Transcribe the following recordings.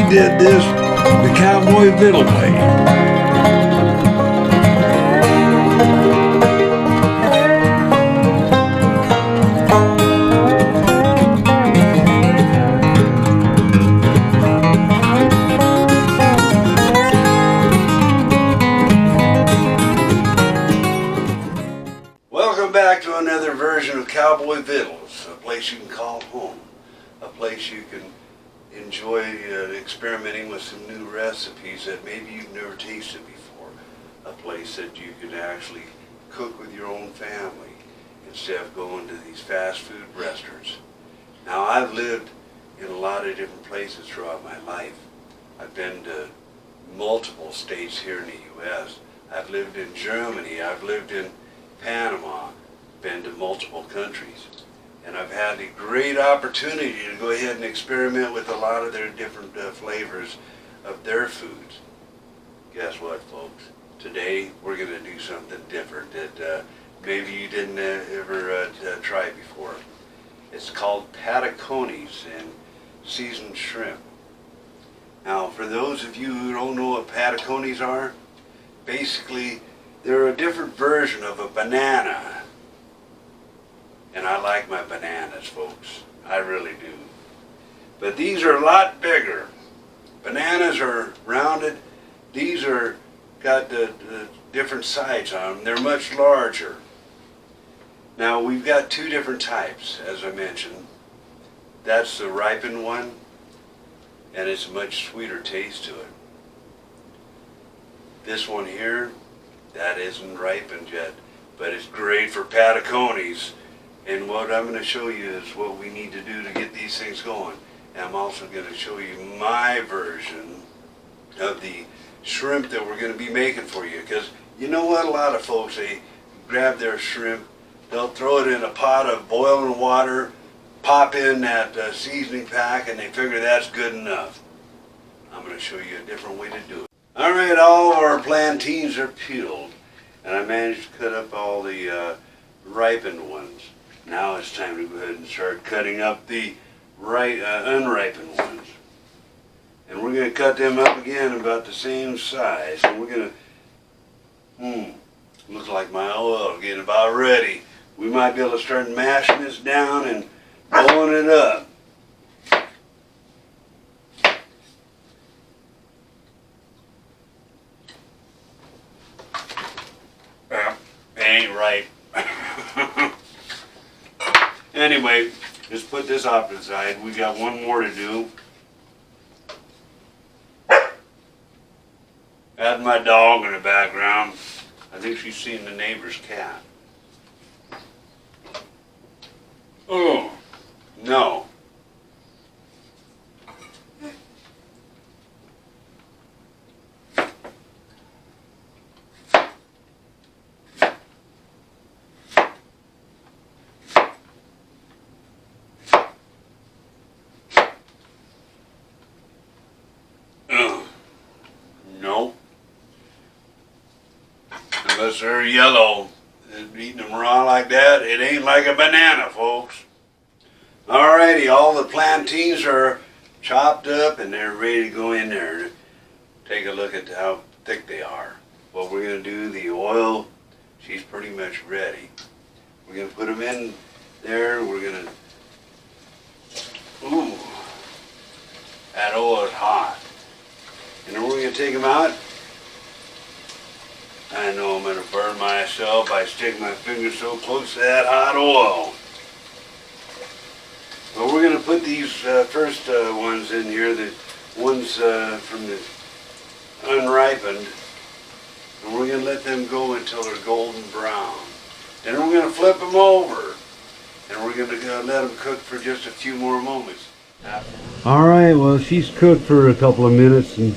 did this the Cowboy Vittles way. Welcome back to another version of Cowboy Vittles, a place you can call home, a place you can enjoy experimenting with some new recipes that maybe you've never tasted before, a place that you can actually cook with your own family instead of going to these fast food restaurants. Now, I've lived in a lot of different places throughout my life. I've been to multiple states here in the U.S. I've lived in Germany, I've lived in Panama, been to multiple countries, and I've had the great opportunity to go ahead and experiment with a lot of their different flavors of their foods. Guess what, folks? Today we're going to do something different that maybe you didn't ever try before. It's called Patacones and seasoned shrimp. Now, for those of you who don't know what Patacones are, basically they're a different version of a banana. And I like my bananas, folks. I really do. But these are a lot bigger. Bananas are rounded. These are got the different sides on them. They're much larger. Now, we've got two different types, as I mentioned. That's the ripened one, and it's a much sweeter taste to it. This one here, that isn't ripened yet, but it's great for Patacones. And what I'm going to show you is what we need to do to get these things going. And I'm also going to show you my version of the shrimp that we're going to be making for you. Because you know what, a lot of folks, they grab their shrimp, they'll throw it in a pot of boiling water, pop in that seasoning pack, and they figure that's good enough. I'm going to show you a different way to do it. Alright, all of our plantains are peeled, and I managed to cut up all the ripened ones. Now it's time to go ahead and start cutting up the unripened ones. And we're going to cut them up again about the same size. And we're going to, looks like my oil getting about ready. We might be able to start mashing this down and blowing it up. It ain't right. Anyway, let's put this off to the side. We got one more to do. That's my dog in the background. I think she's seen the neighbor's cat. Oh, no. No. Unless they're yellow, eating them raw like that, it ain't like a banana, folks. Alrighty, all the plantains are chopped up and they're ready to go in there. Take a look at how thick they are. What we're going to do, the oil, she's pretty much ready. We're going to put them in there. We're going to, ooh, that oil is hot. And then we're going to take them out. I know I'm going to burn myself by sticking my finger so close to that hot oil. But we're going to put these first ones in here, the ones from the unripened, and we're going to let them go until they're golden brown. Then we're going to flip them over, and we're going to let them cook for just a few more moments. Alright, well, she's cooked for a couple of minutes, and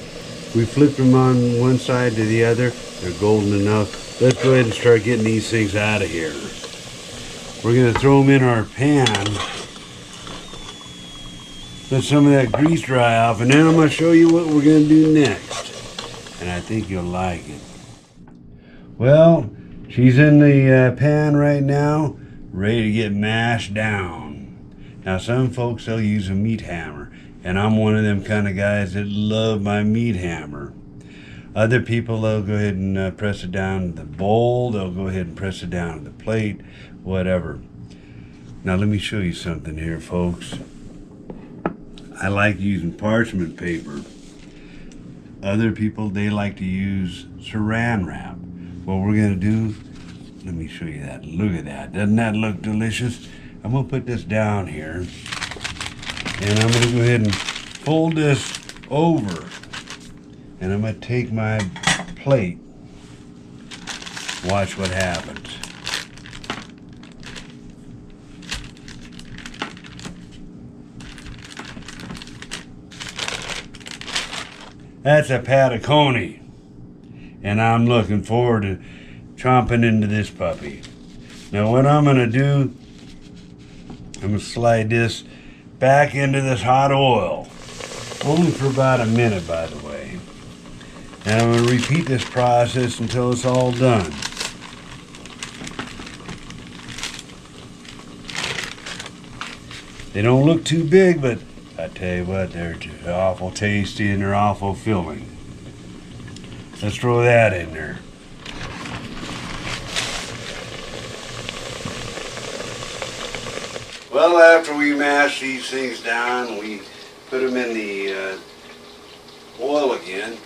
we flipped them on one side to the other. They're golden enough. Let's go ahead and start getting these things out of here. We're going to throw them in our pan. Let some of that grease dry off, and then I'm going to show you what we're going to do next. And I think you'll like it. Well, she's in the pan right now, ready to get mashed down. Now, some folks, they'll use a meat hammer. And I'm one of them kind of guys that love my meat hammer. Other people, they'll go ahead and press it down to the bowl. They'll go ahead and press it down to the plate, whatever. Now let me show you something here, folks. I like using parchment paper. Other people, they like to use saran wrap. What we're gonna do, let me show you that. Look at that. Doesn't that look delicious? I'm gonna put this down here, and I'm gonna go ahead and fold this over. And I'm going to take my plate. Watch what happens. That's a Patacone. And I'm looking forward to chomping into this puppy. Now what I'm going to do, I'm going to slide this back into this hot oil. Only for about a minute, by the way. And I'm going to repeat this process until it's all done. They don't look too big, but I tell you what, they're just awful tasty and they're awful filling. Let's throw that in there. Well, after we mash these things down, we put them in the oil again.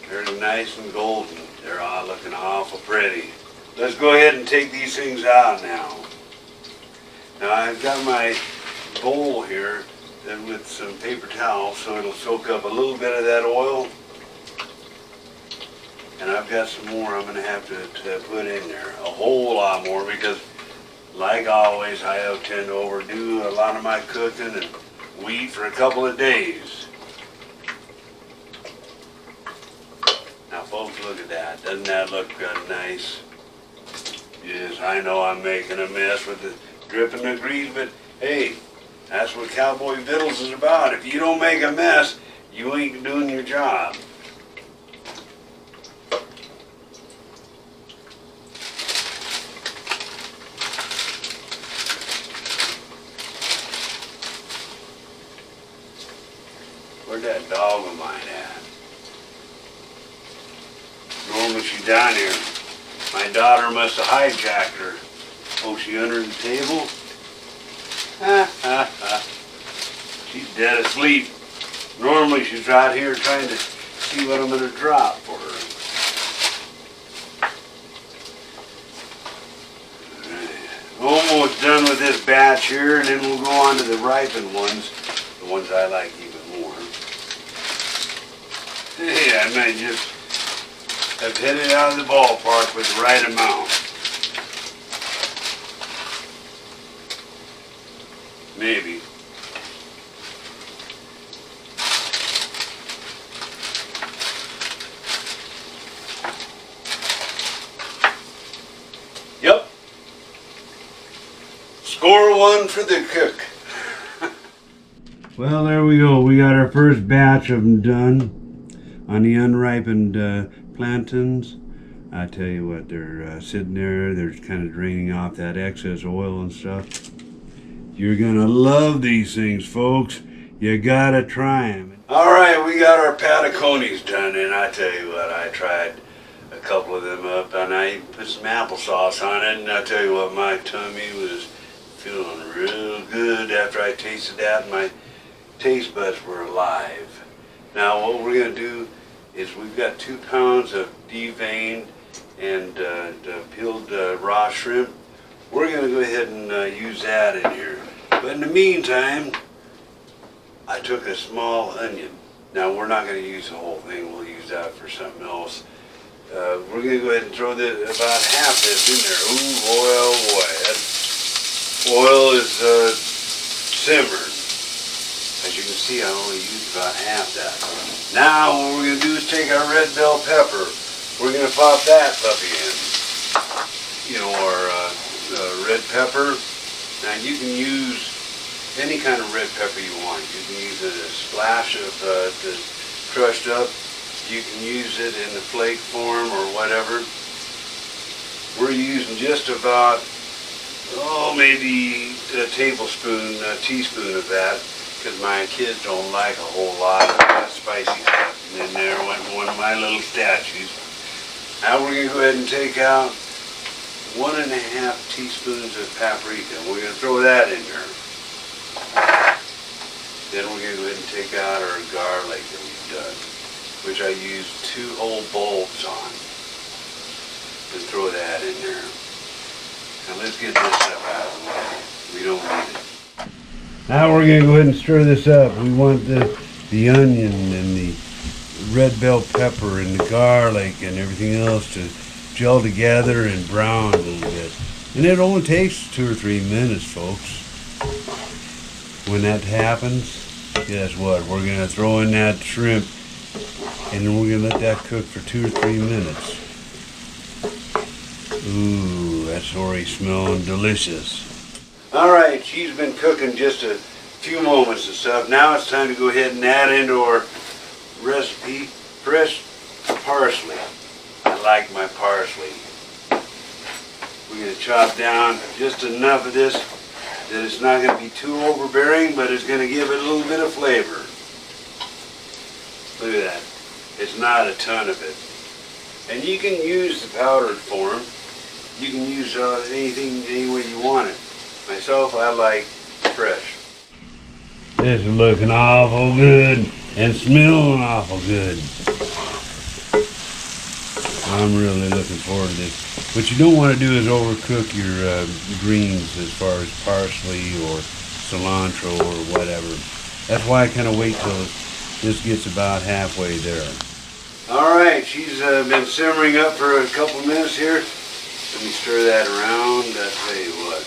They're nice and golden. They're all looking awful pretty. Let's go ahead and take these things out now. Now I've got my bowl here with some paper towel so it'll soak up a little bit of that oil. And I've got some more I'm going to have to put in there. A whole lot more because, like always, I tend to overdo a lot of my cooking and wait for a couple of days. Now folks, look at that. Doesn't that look nice? Yes, I know I'm making a mess with the dripping the grease, but hey, that's what Cowboy Vittles is about. If you don't make a mess, you ain't doing your job. Where'd that dog of mine at? Normally she's down here. My daughter must have hijacked her. Oh, she under the table? She's dead asleep. Normally she's right here trying to see what I'm going to drop for her. Almost done with this batch here, and then we'll go on to the ripened ones, the ones I like even more. Hey, I might just have hit it out of the ballpark with the right amount. Maybe. Yep. Score one for the cook. Well, there we go. We got our first batch of them done on the unripened plantains. I tell you what, they're sitting there. They're kind of draining off that excess oil and stuff. You're gonna love these things, folks. You gotta try them. All right, we got our Patacones done, and I tell you what, I tried a couple of them up, and I even put some applesauce on it, and I tell you what, my tummy was feeling real good after I tasted that, and my taste buds were alive. Now, what we're gonna do is we've got 2 pounds of deveined and peeled raw shrimp. We're going to go ahead and use that in here. But in the meantime, I took a small onion. Now we're not going to use the whole thing. We'll use that for something else. We're going to go ahead and throw about half this in there. Ooh, boy, oh boy. That oil is simmered. As you can see, I only used about half that. Now what we're going to do is take our red bell pepper. We're going to pop that puppy in. You know, our red pepper. Now you can use any kind of red pepper you want. You can use a splash of the crushed up. You can use it in the flake form or whatever. We're using just about, maybe a teaspoon of that. because my kids don't like a whole lot of that spicy stuff. And then there went one of my little statues. Now we're going to go ahead and take out 1.5 teaspoons of paprika. We're going to throw that in there. Then we're going to go ahead and take out our garlic that we've done, which I used 2 whole bulbs on. And throw that in there. Now let's get this stuff out of the way. We don't need it. Now we're going to go ahead and stir this up. We want the onion and the red bell pepper and the garlic and everything else to gel together and brown a little bit. And it only takes 2 or 3 minutes, folks. When that happens, guess what? We're going to throw in that shrimp and then we're going to let that cook for 2 or 3 minutes. Ooh, that's already smelling delicious. Alright, she's been cooking just a few moments and stuff. Now it's time to go ahead and add into our recipe fresh parsley. I like my parsley. We're going to chop down just enough of this that it's not going to be too overbearing, but it's going to give it a little bit of flavor. Look at that. It's not a ton of it. And you can use the powdered form. You can use anything any way you want it. Myself, I like fresh. This is looking awful good and smelling awful good. I'm really looking forward to this. What you don't want to do is overcook your greens as far as parsley or cilantro or whatever. That's why I kind of wait till this gets about halfway there. Alright, she's been simmering up for a couple minutes here. Let me stir that around. I'll tell you what.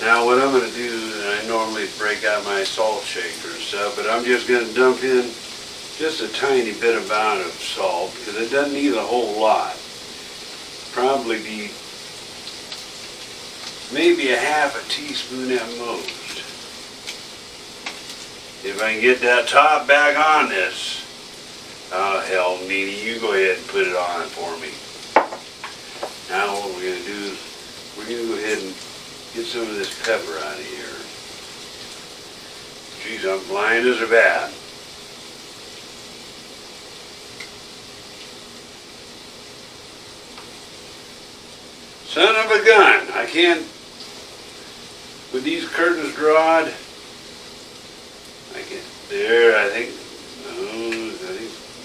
Now what I'm going to do, I normally break out my salt shaker and stuff, but I'm just going to dump in just a tiny bit amount of salt, because it doesn't need a whole lot. Probably be maybe 1/2 teaspoon at most. If I can get that top back on this. Oh hell, Nene, you go ahead and put it on for me. Now what we're going to do is we're going to go ahead and get some of this pepper out of here. Geez, I'm blind as a bat. Son of a gun, I can't, with these curtains drawed, I can't, there,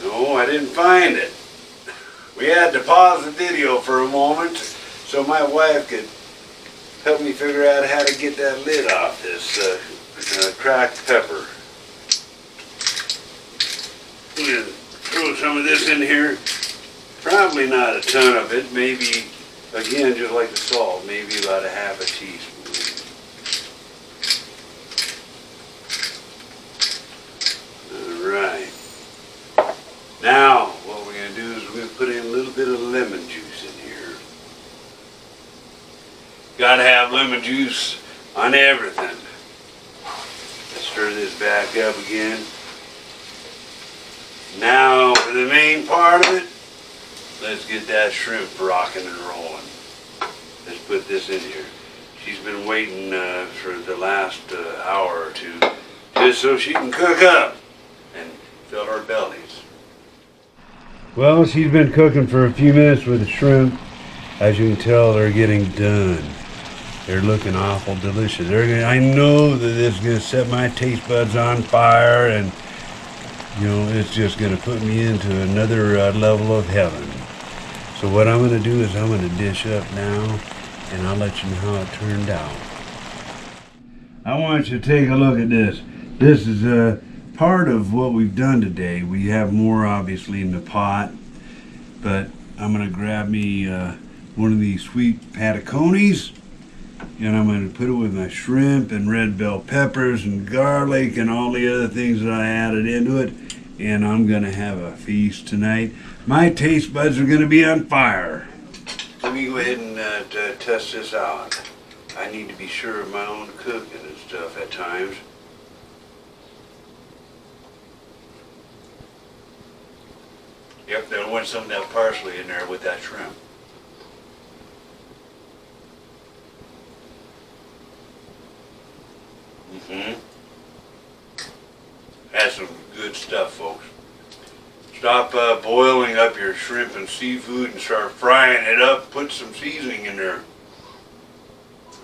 no, I didn't find it. We had to pause the video for a moment so my wife could help me figure out how to get that lid off this cracked pepper. We're going to throw some of this in here. Probably not a ton of it, maybe, again, just like the salt, maybe about 1/2 teaspoon. Alright. Now, what we're going to do is we're going to put in a little bit of lemon juice in here. Got to have lemon juice on everything. Let's stir this back up again. Now, for the main part of it, let's get that shrimp rocking and rolling. Let's put this in here. She's been waiting for the last hour or two just so she can cook up and fill our bellies. Well, she's been cooking for a few minutes with the shrimp. As you can tell, they're getting done. They're looking awful delicious. I know that this is going to set my taste buds on fire, and you know, it's just going to put me into another level of heaven. So what I'm going to do is I'm going to dish up now, and I'll let you know how it turned out. I want you to take a look at this. This is part of what we've done today. We have more obviously in the pot, but I'm going to grab me one of these sweet patacones, and I'm going to put it with my shrimp and red bell peppers and garlic and all the other things that I added into it, and I'm going to have a feast tonight. My taste buds are going to be on fire. Let me go ahead and test this out. I need to be sure of my own cooking and stuff at times. Yep, there went some of that parsley in there with that shrimp. has some good stuff, folks. Stop boiling up your shrimp and seafood and start frying it up. Put some seasoning in there.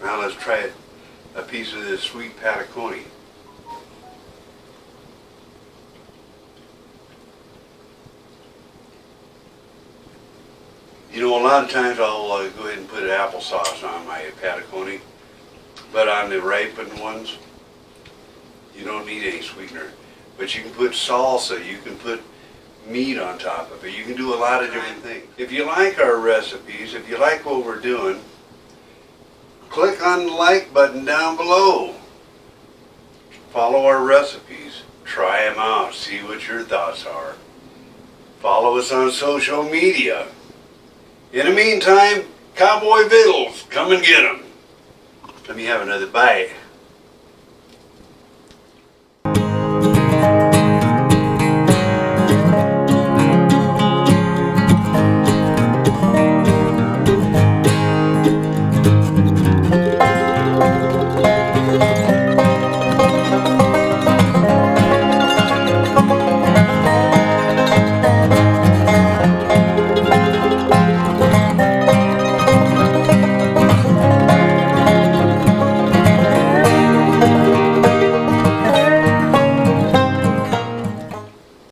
Now let's try it. A piece of this sweet Patacone. You know, a lot of times I'll go ahead and put applesauce on my Patacones, but on the ripened ones, you don't need any sweetener. But you can put salsa, you can put meat on top of it, you can do a lot of different things. If you like our recipes, if you like what we're doing, click on the like button down below. Follow our recipes, try them out, see what your thoughts are. Follow us on social media. In the meantime, Cowboy Vittles, come and get them. Let me have another bite.